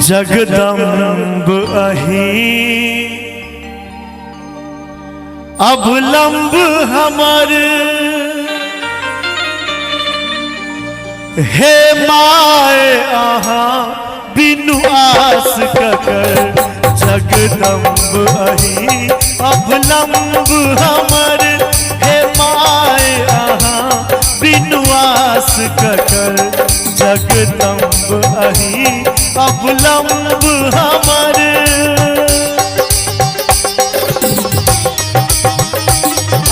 जगदम्ब अही अवलंब हमर हे माय आहा बिनु आस ककर जगदम्ब अही अवलंब हमर हे माय आहा बिनु आस ककर जगदम्ब अही अवलंब हमर।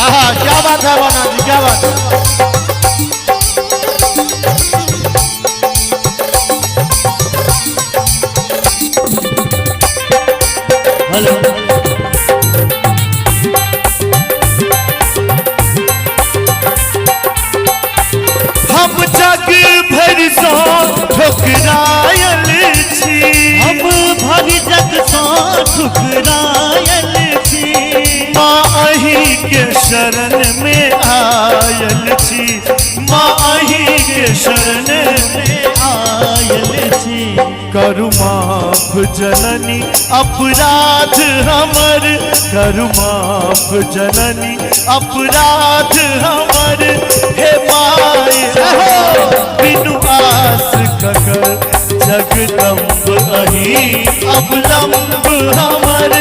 आहा क्या बात है बना जी, क्या बात है। हेलो हम जग भरि सँ ठुकरायल छी, हम भरि जग सँ ठुकरायल छी। माँ अही के शरण में आयल छी, माँ अही के शरण में आयल छी। करु माफ जननी अपराध हमर, करु माफ जननी अपराध हमर हे माय बिनु आस ककर जगदम्ब अही अवलंब हमर।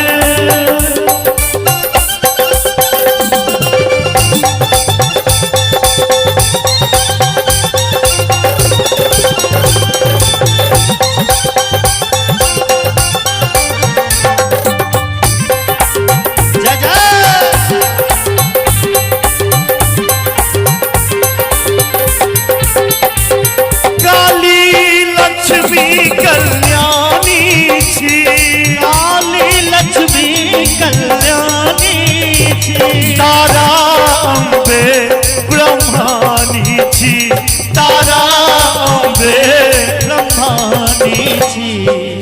तारा अम्बे ब्रह्मानी छी, तारा अम्बे ब्रह्मानी छी।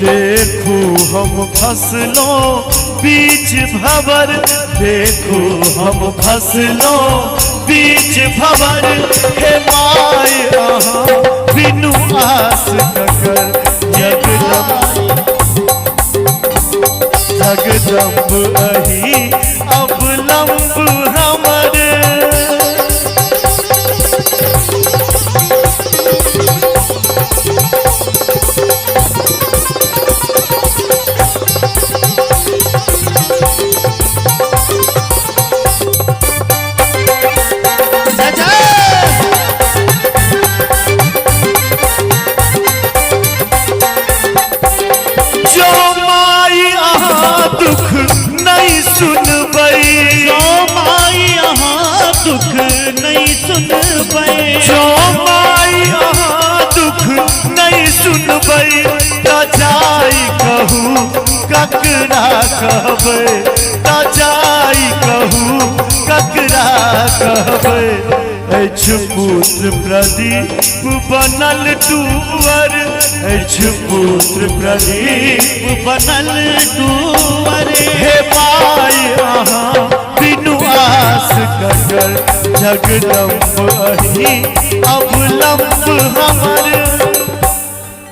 देखू हम फसलों बीच भंवर, देखू हम फसलों बीच भंवर हे माय आहा बिनु आस ककर जगदम्ब अही अवलंब हमर। दुख नहीं सुनबै, जो माई यहाँ दुख नहीं सुनबै, जो माई यहाँ दुख नहीं सुनबै त जाई कहू ककरा कहबै, त जाई कहू ककरा कहबै। अछि पुत्र प्रदीप बनल टूअर, अछि पुत्र प्रदीप बनल टूअर हे माय आहा बिनु आस ककर जगदम्ब अही अवलंब हमर।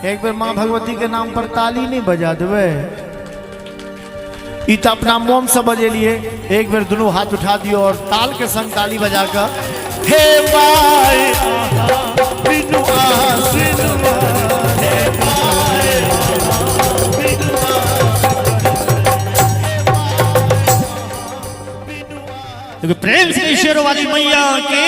एक बार माँ भगवती के नाम पर ताली नहीं बजा देवे, इ तो अपना मोम से बजेलिए। एक बार दोनों हाथ उठा दियो और ताल के संग ताली बजाकर हे माय आहा बिनु आस प्रेम से ईश्वर वाली मैया की